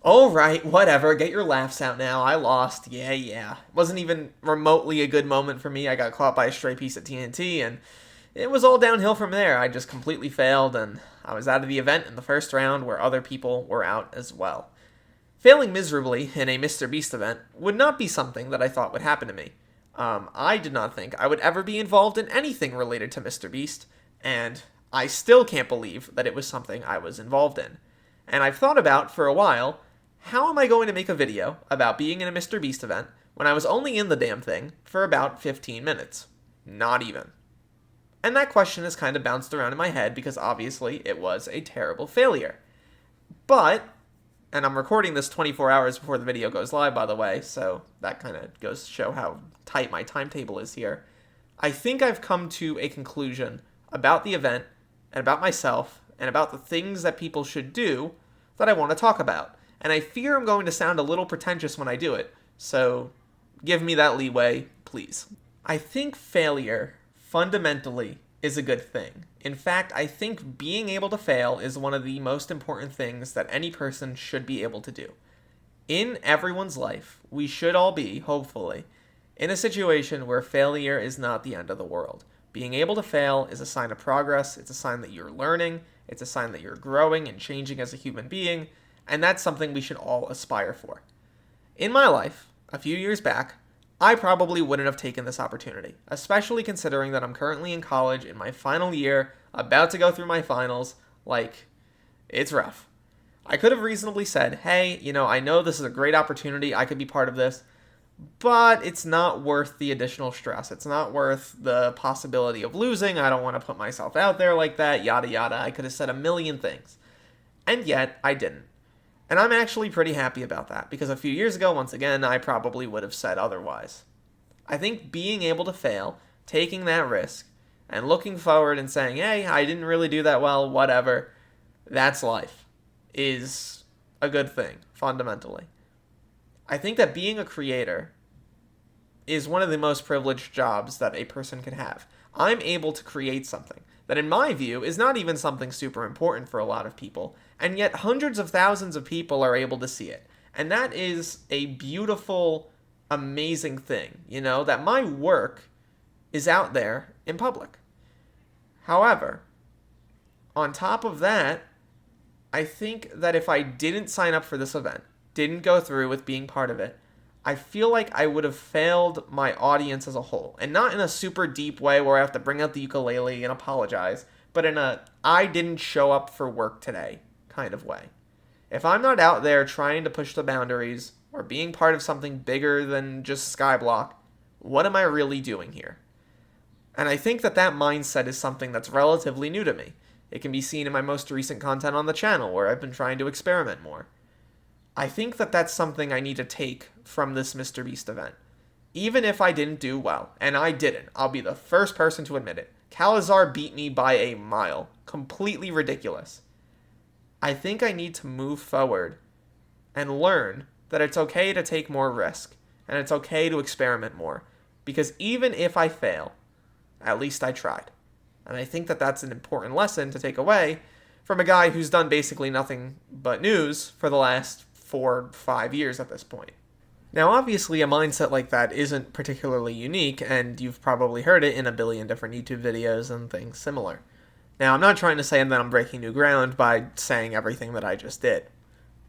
Alright, whatever, get your laughs out now. I lost. Yeah. Wasn't even remotely a good moment for me. I got caught by a stray piece of TNT, and it was all downhill from there. I just completely failed, and I was out of the event in the first round where other people were out as well. Failing miserably in a MrBeast event would not be something that I thought would happen to me. I did not think I would ever be involved in anything related to MrBeast, and I still can't believe that it was something I was involved in. And I've thought about, for a while, how am I going to make a video about being in a MrBeast event when I was only in the damn thing for about 15 minutes? Not even. And that question has kind of bounced around in my head because obviously it was a terrible failure. But, and I'm recording this 24 hours before the video goes live, by the way, so that kind of goes to show how tight my timetable is here. I think I've come to a conclusion about the event and about myself and about the things that people should do that I want to talk about. And I fear I'm going to sound a little pretentious when I do it, so give me that leeway, please. I think failure, fundamentally, is a good thing. In fact, I think being able to fail is one of the most important things that any person should be able to do. In everyone's life, we should all be, hopefully, in a situation where failure is not the end of the world. Being able to fail is a sign of progress, it's a sign that you're learning, it's a sign that you're growing and changing as a human being, and that's something we should all aspire for. In my life, a few years back, I probably wouldn't have taken this opportunity, especially considering that I'm currently in college in my final year, about to go through my finals. It's rough. I could have reasonably said, hey, I know this is a great opportunity, I could be part of this, but it's not worth the additional stress. It's not worth the possibility of losing. I don't want to put myself out there like that, yada yada. I could have said a million things. And yet, I didn't. And I'm actually pretty happy about that, because a few years ago, once again, I probably would have said otherwise. I think being able to fail, taking that risk, and looking forward and saying, hey, I didn't really do that well, whatever, that's life, is a good thing, fundamentally. I think that being a creator is one of the most privileged jobs that a person can have. I'm able to create something that, in my view, is not even something super important for a lot of people, and yet hundreds of thousands of people are able to see it. And that is a beautiful, amazing thing, that my work is out there in public. However, on top of that, I think that if I didn't sign up for this event, didn't go through with being part of it, I feel like I would have failed my audience as a whole. And not in a super deep way where I have to bring out the ukulele and apologize, but in a I didn't show up for work today kind of way. If I'm not out there trying to push the boundaries or being part of something bigger than just Skyblock, what am I really doing here? And I think that mindset is something that's relatively new to me. It can be seen in my most recent content on the channel, where I've been trying to experiment more. I think that that's something I need to take from this MrBeast event. Even if I didn't do well, and I didn't, I'll be the first person to admit it. Calazar beat me by a mile. Completely ridiculous. I think I need to move forward and learn that it's okay to take more risk, and it's okay to experiment more. Because even if I fail, at least I tried. And I think that that's an important lesson to take away from a guy who's done basically nothing but news for the last 4-5 years at this point. Now, obviously, a mindset like that isn't particularly unique, and you've probably heard it in a billion different YouTube videos and things similar. Now, I'm not trying to say that I'm breaking new ground by saying everything that I just did,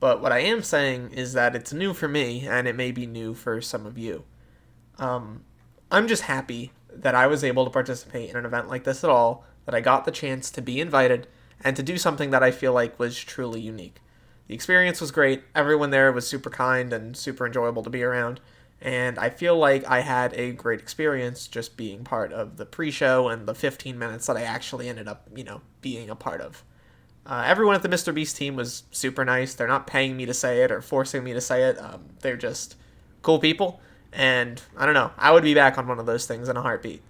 but what I am saying is that it's new for me, and it may be new for some of you. I'm just happy that I was able to participate in an event like this at all, that I got the chance to be invited, and to do something that I feel like was truly unique. The experience was great, everyone there was super kind and super enjoyable to be around, and I feel like I had a great experience just being part of the pre-show and the 15 minutes that I actually ended up, being a part of. Everyone at the MrBeast team was super nice. They're not paying me to say it or forcing me to say it. They're just cool people, and I don't know, I would be back on one of those things in a heartbeat.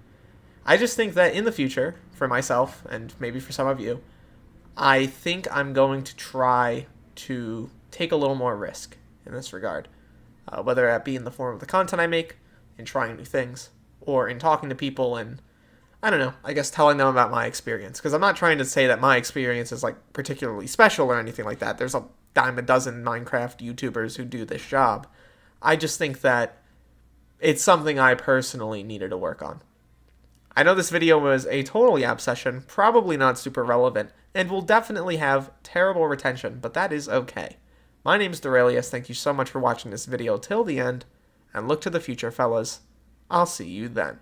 I just think that in the future, for myself, and maybe for some of you, I think I'm going to try to take a little more risk in this regard, whether that be in the form of the content I make, in trying new things, or in talking to people and, I don't know, I guess telling them about my experience. Because I'm not trying to say that my experience is, particularly special or anything like that. There's a dime a dozen Minecraft YouTubers who do this job. I just think that it's something I personally needed to work on. I know this video was a total yap session, probably not super relevant, and will definitely have terrible retention, but that is okay. My name's Derailious, thank you so much for watching this video till the end, and look to the future, fellas. I'll see you then.